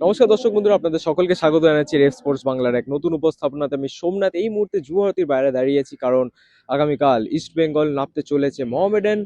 নমস্কার দর্শক বন্ধুরা, আপনাদের সকলকে স্বাগত জানাচ্ছি রেফ স্পোর্টস বাংলার এক নতুন উপস্থাপনাতে। আমি সোমনাথ এই মুহূর্তে যুবভারতীর বাইরে দাঁড়িয়েছি, কারণ আগামীকাল ইস্ট বেঙ্গল নামতে চলেছে মোহামেডান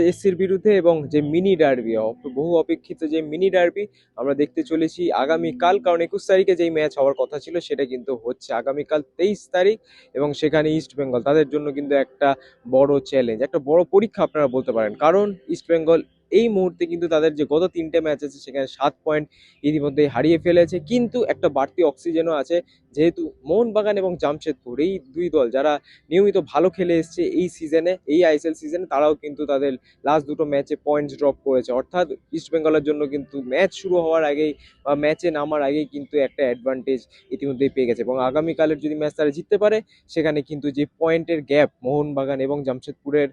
এসসির বিরুদ্ধে, এবং যে মিনি ডার্বি, বহু অপেক্ষিত যে মিনি ডার্বি আমরা দেখতে চলেছি আগামীকাল। কারণ 21 তারিখে যেই ম্যাচ হওয়ার কথা ছিল সেটা কিন্তু হচ্ছে আগামীকাল 23 তারিখ, এবং সেখানে ইস্ট বেঙ্গল তাদের জন্য কিন্তু একটা বড় চ্যালেঞ্জ, একটা বড় পরীক্ষা আপনারা বলতে পারেন। কারণ ইস্ট বেঙ্গল এই মুহূর্তে কিন্তু তাদের যে গত 3টে ম্যাচ আছে সেখানে 7 পয়েন্ট ইতিমধ্যেই হারিয়ে ফেলেছে, কিন্তু একটা বাড়তি অক্সিজেনও আছে, যেহেতু মোহনবাগান এবং জামশেদপুর এই দুই দল যারা নিয়মিত ভালো খেলে এসছে এই সিজনে, এই আইএসএল সিজনে, তারাও কিন্তু তাদের লাস্ট দুটো ম্যাচে পয়েন্টস ড্রপ করেছে। অর্থাৎ ইস্ট বেঙ্গলের জন্য কিন্তু ম্যাচ শুরু হওয়ার আগেই বা ম্যাচে নামার আগেই কিন্তু একটা অ্যাডভান্টেজ ইতিমধ্যেই পেয়ে গেছে, এবং আগামীকালের যদি ম্যাচ তারা জিততে পারে সেখানে কিন্তু যে পয়েন্টের গ্যাপ মোহনবাগান এবং জামশেদপুরের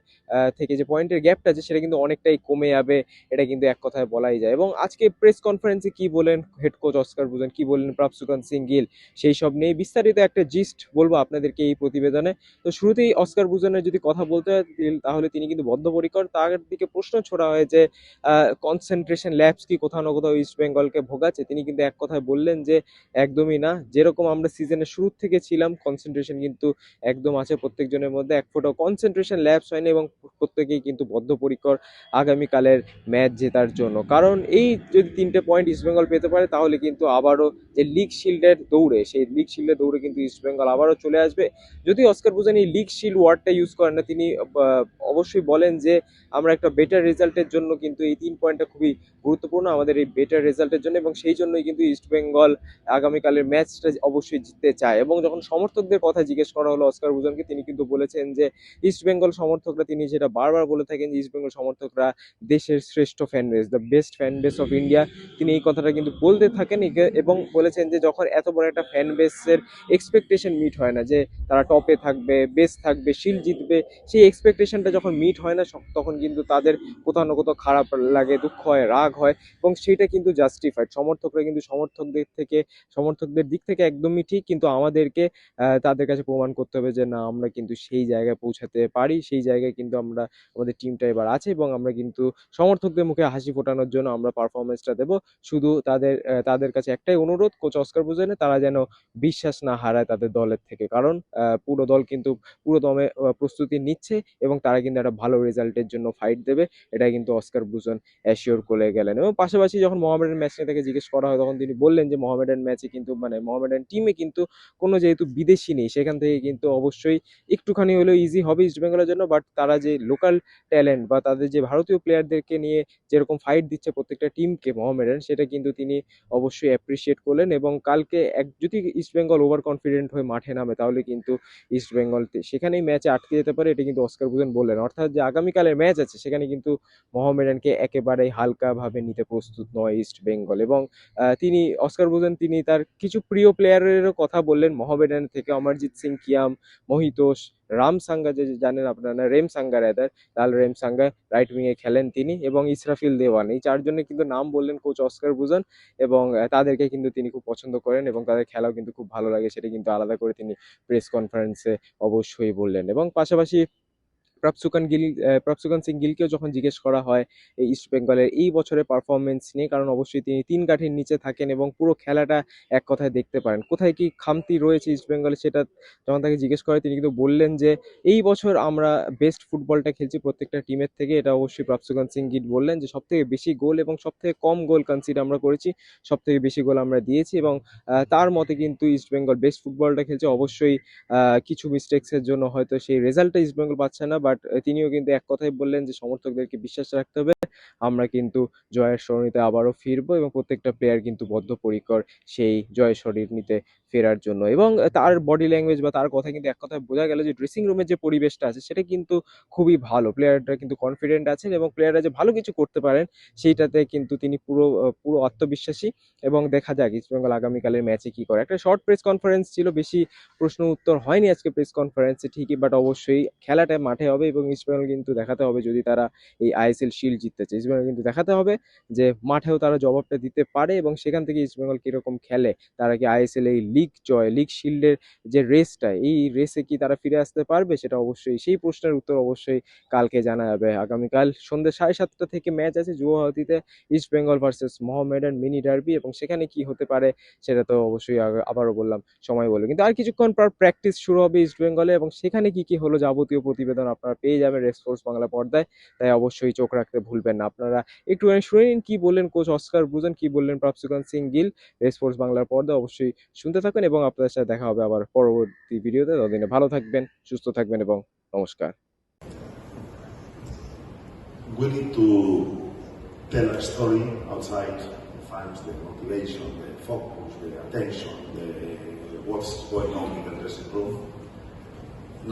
থেকে যে পয়েন্টের গ্যাপটা আছে সেটা কিন্তু অনেকটাই কমে যাবে, এটা কিন্তু এক কথায় বলাই যায়। এবং আজকে প্রেস কনফারেন্সে কি বলেন হেড কোচ অস্কার বুজেন, কি বললেন প্রাপসুকান সিং গিল, সেই সব নিয়ে বিস্তারিত একটা জিস্ট বলবো আপনাদেরকে এই প্রতিবেদনে। তো শুরুতেই অস্কার বুজেনের যদি কথা বলতে হয় তাহলে তিনি কিন্তু বদ্ধপরিকর। তার দিকে প্রশ্ন ছোড়া হয় যে কনসেন্ট্রেশন ল্যাপস কি কোথাও না কোথাও ইস্ট বেঙ্গলকে ভোগাচ্ছে, তিনি কিন্তু এক কথায় বললেন যে একদমই না। যেরকম আমরা সিজনের শুরু থেকে ছিলাম, কনসেন্ট্রেশন কিন্তু একদম আছে প্রত্যেকজনের মধ্যে, এক ফোঁটাও কনসেন্ট্রেশন ল্যাপস হয়নি, এবং প্রত্যেকেই কিন্তু বদ্ধপরিকর আগামীকালের ম্যাচ জেতার জন্য। কারণ এই যদি 3টে পয়েন্ট ইস্টবেঙ্গল পেতে পারে তাহলে কিন্তু আবারও যে লিগ শিল্ডের দৌড়ে, সেই লিগ শিল্ডের দৌড়ে কিন্তু ইস্টবেঙ্গল আবারও চলে আসবে। যদি অস্কার বুজেন এই লিগ শিল্ড ওয়ার্ডটা ইউজ করেন না, তিনি অবশ্যই বলেন যে আমরা একটা বেটার রেজাল্টের জন্য কিন্তু এই 3 পয়েন্টটা খুবই গুরুত্বপূর্ণ আমাদের এই বেটার রেজাল্টের জন্য, এবং সেই জন্যই কিন্তু ইস্টবেঙ্গল আগামীকালের ম্যাচটা অবশ্যই জিততে চায়। এবং যখন সমর্থকদের কথা জিজ্ঞেস করা হলো অস্কার বুজনকে, তিনি কিন্তু বলেছেন যে ইস্টবেঙ্গল সমর্থকরা, তিনি যেটা বারবার বলে থাকেন যে ইস্টবেঙ্গল সমর্থকরা দেশের শ্রেষ্ঠ fan base, the best fan base of India, তিনি এই কথাটা কিন্তু বলতে থাকেন। এবং বলেছেন যে যখন এত বড় একটা ফ্যান বেসের এক্সপেকটেশন মিট হয় না, যে তারা টপে থাকবে, বেস থাকবে, শিল্ড জিতবে, সেই এক্সপেকটেশনটা যখন মিট হয় না তখন কিন্তু তাদের কোথাও না কোথাও খারাপ লাগে, দুঃখ হয়, রাগ হয়, এবং সেটা কিন্তু জাস্টিফাইড। সমর্থকরা কিন্তু সমর্থকদের দিক থেকে একদমই ঠিক, কিন্তু আমাদেরকে তাদের কাছে প্রমাণ করতে হবে যে না, আমরা কিন্তু সেই জায়গায় পৌঁছাতে পারি, সেই জায়গায় কিন্তু আমরা, আমাদের টিমটা এবার আছে, এবং আমরা কিন্তু সমর্থকদের মুখে হাসি ফোটানোর জন্য আমরা পারফরমেন্সটা দেব। শুধু তাদের কাছে একটাই অনুরোধ কোচ অস্কার বুজেনে, তারা যেন বিশ্বাস না হারায় তাদের দলের থেকে। কারণ পুরো দল কিন্তু পুরো দমে প্রস্তুতি নিচ্ছে, এবং তারা কিন্তু একটা ভালো রেজাল্টের জন্য ফাইট দেবে, এটা কিন্তু অস্কার বুজন অ্যাসিওর করে গেলেন। এবং পাশাপাশি যখন মোহামেডান ম্যাচ নিয়ে তাকে জিজ্ঞেস করা হয় তখন তিনি বললেন যে মোহামেডান ম্যাচে কিন্তু, মানে মোহামেডান টিমে কিন্তু কোনো যেহেতু বিদেশি নেই, সেখান থেকে কিন্তু অবশ্যই একটুখানি হলেও ইজি হবে ইস্ট বেঙ্গলের জন্য। বাট তারা যে লোকাল ট্যালেন্ট বা তাদের যে ভারতীয় প্লেয়ারদেরকে নিয়ে যেরকম ফাইট দিচ্ছে প্রত্যেকটা টিমকে মোহামেডান, সেটা কিন্তু তিনি অবশ্যই অ্যাপ্রিসিয়েট করলেন। এবং কালকে যদি ইস্ট বেঙ্গল ওভার কনফিডেন্ট হয়ে মাঠে নামে তাহলে কিন্তু ইস্ট বেঙ্গল সেখানেই ম্যাচে আটকে যেতে পারে, এটা কিন্তু অস্কার বুজেন বললেন। অর্থাৎ যে আগামীকালের ম্যাচ আছে সেখানে কিন্তু মোহামেডানকে একেবারেই হালকাভাবে নিতে প্রস্তুত নয় ইস্ট বেঙ্গল। এবং তিনি অস্কার বুজেন তিনি তার কিছু প্রিয় প্লেয়ারেরও কথা বললেন মোহামেডান থেকে, অমরজিৎ সিং কিয়াম, মহিতোষ, রাম সাঙ্গা, যে জানেন আপনারা, রেম সাঙ্গা রাদার, লাল রেম সাঙ্গা রাইট উইংয়ে খেলেন তিনি, এবং ইসরাফিল দেওয়ান, এই চারজনের কিন্তু নাম বললেন কোচ অস্কার বুজন। এবং তাদেরকে কিন্তু তিনি খুব পছন্দ করেন, এবং তাদের খেলাও কিন্তু খুব ভালো লাগে, সেটা কিন্তু আলাদা করে তিনি প্রেস কনফারেন্সে অবশ্যই বললেন। এবং পাশাপাশি প্রাপসুকান সিং গিলকেও যখন জিজ্ঞেস করা হয় এই ইস্ট বেঙ্গলের এই বছরের পারফরমেন্স নিয়ে, কারণ অবশ্যই তিনি 3 কাঠির নিচে থাকেন এবং পুরো খেলাটা এক কথায় দেখতে পারেন, কোথায় কি খামতি রয়েছে ইস্ট বেঙ্গলে সেটা যখন তাকে জিজ্ঞেস করে তিনি কিন্তু বললেন যে এই বছর আমরা বেস্ট ফুটবলটা খেলছি প্রত্যেকটা টিমের থেকে। এটা অবশ্যই প্রাপসুকান সিং গিল বললেন যে সব থেকে বেশি গোল এবং সব থেকে কম গোল কনসিড আমরা করেছি, সব থেকে বেশি গোল আমরা দিয়েছি। এবং তার মতে কিন্তু ইস্ট বেঙ্গল বেস্ট ফুটবলটা খেলছে। অবশ্যই কিছু মিস্টেক্সের জন্য হয়তো সেই রেজাল্টটা ইস্ট বেঙ্গল পাচ্ছে না, বাট তিনিও কিন্তু এক কথাই বললেন যে সমর্থকদেরকে বিশ্বাস রাখতে হবে, আমরা কিন্তু জয়ের সরণিতে আবারও ফিরবো, এবং প্রত্যেকটা প্লেয়ার কিন্তু বদ্ধপরিকর সেই জয়ের সরণিতে ফেরার জন্য। এবং তার বডি ল্যাঙ্গুয়েজ বা তার কথা কিন্তু এক কথায় বোঝা গেল যে ড্রেসিং রুমের যে পরিবেশটা আছে সেটা কিন্তু খুবই ভালো, প্লেয়াররা কিন্তু কনফিডেন্ট আছেন, এবং প্লেয়াররা যে ভালো কিছু করতে পারেন সেইটাতে কিন্তু তিনি পুরো আত্মবিশ্বাসী। এবং দেখা যাক ইস্ট বেঙ্গল আগামীকালের ম্যাচে কি করে। একটা শর্ট প্রেস কনফারেন্স ছিল, বেশি প্রশ্ন উত্তর হয়নি আজকে প্রেস কনফারেন্সে ঠিকই, বাট অবশ্যই খেলাটা মাঠে হবে। হবে এবং ইস্টবেঙ্গল কিন্তু দেখাতে হবে যদি তারা এই আইএসএল শিল্ড জিততে চায়। ইস্টবেঙ্গল কিন্তু দেখাতে হবে যে মাঠেও তারা জবাবটা দিতে পারে এবং সেখান থেকে ইস্টবেঙ্গল কিরকম খেলে, তারা কি আইএসএল এই লিগ জয়, লিগ শিল্ডের যে রেসটা, এই রেসে কি তারা ফিরে আসতে পারবে, সেটা অবশ্যই, সেই প্রশ্নের উত্তর অবশ্যই কালকে জানা যাবে। আগামীকাল সন্ধ্যে 7:30 থেকে ম্যাচ আছে গুয়াহাটিতে, East Bengal versus Mohammedan mini derby, এবং সেখানে কি হতে পারে সেটা তো অবশ্যই আবারও বললাম সময় বলবে। কিন্তু আর কিছুক্ষণ পর প্র্যাকটিস শুরু হবে ইস্টবেঙ্গলে এবং সেখানে কি কি হলো যাবতীয় প্রতিবেদন আপনারা পেয়ে যাবেন রেড স্পোর্টস বাংলা পর্দায়, তাই অবশ্যই চোখ রাখতে ভুলবেন না। আপনারা একটুখানি শুনে নিন কি বললেন কোচ অস্কার ব্রুজেন, কি বললেন প্রাপ্সিকন সিং গিল রেড স্পোর্টস বাংলার পর্দায়, অবশ্যই শুনতে থাকবেন এবং আপনাদের সাথে দেখা হবে আবার পরবর্তী ভিডিওতে। ততদিনে ভালো থাকবেন, সুস্থ থাকবেন এবং নমস্কার। We need to tell a story outside the fans, the motivation, the focus, the attention, what's going on in the dressing room.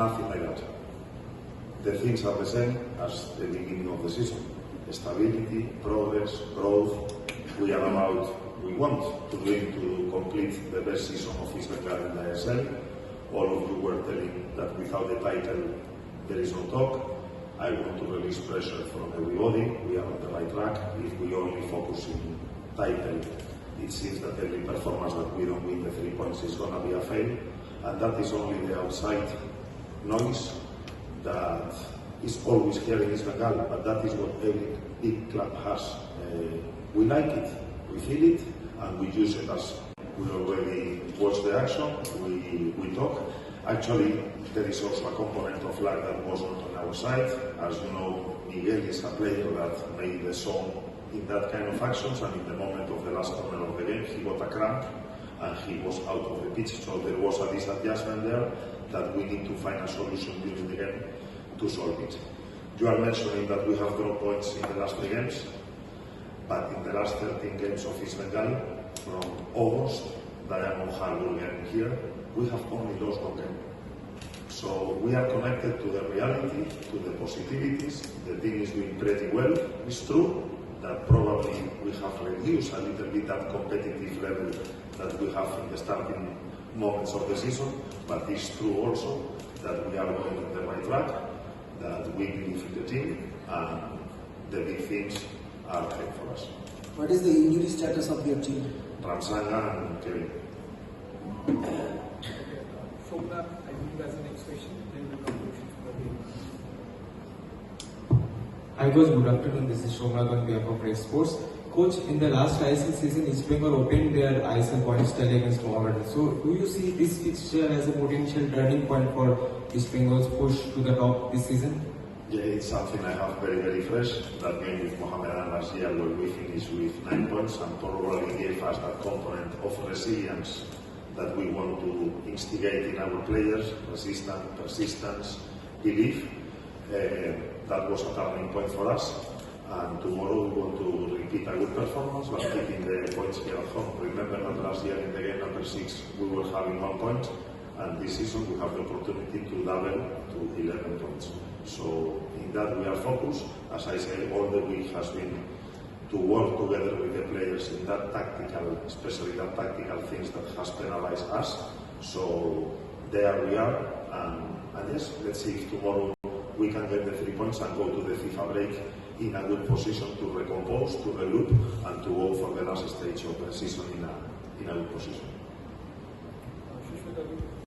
Nothing like that. The things are the same as the beginning of the season. Stability, progress, growth. We want to dream to complete the best season of East Bengal in the ISL. All of you were telling that without the title there is no talk. I want to release pressure from everybody. We are on the right track. If we only focus in title, it seems that every performance that we don't win the 3 points is going to be a fail. And that is only the outside noise that is always here in East Bengal, but that is what every big club has. We like it, we feel it, and we use it as we already watch the action, we talk. Actually, there is also a component of luck that was not on our side. As you know, Miguel is a player that made the song in that kind of actions, and in the moment of the last corner of the game, he got a cramp and he was out of the pitch. So there was a disadjustment there that we need to find a solution during the game to solve it. You are mentioning that we have drawn points in the last 3 games, but in the last 13 games of East Bengal, from August, Diamond Harbour game here, we have only lost 1 game. So we are connected to the reality, to the positivities. The team is doing pretty well. It's true that probably we have reduced a little bit that competitive level that we have in the starting moments of the season, but it's true also that we are going on the right track, that we believe in the team, and the big things are ahead for us. What is the injury status of your team? Ramsanga and Kevin. Shobna, I think that's the next question, then the conclusion for the game. Hi coach, good afternoon. This is Shomnak on behalf of Red Sports. Coach, in the last ISL season, East Bengal opened their ISL points tally against Mohammedan. So, do you see this fixture as a potential turning point for East Bengal's push to the top this season? Yeah, it's something I have very, very fresh. That game with Mohammedan last year where we finished with 9 points and probably gave us that component of resilience that we want to instigate in our players, persistence, belief. That was a turning point for us. And tomorrow we want to repeat a good performance, but keeping the points here at home. Remember that last year in the game number 6 we were having 1 point, and this season we have the opportunity to double to 11 points. So in that we are focused. As I said, all the week has been to work together with the players in that tactical, especially that tactical things that has penalized us. So there we are, and yes, let's see if tomorrow we can get the 3 points and go to the FIFA break in a good position to recompose, to reloop, and to go for the last stage of the season in a good position.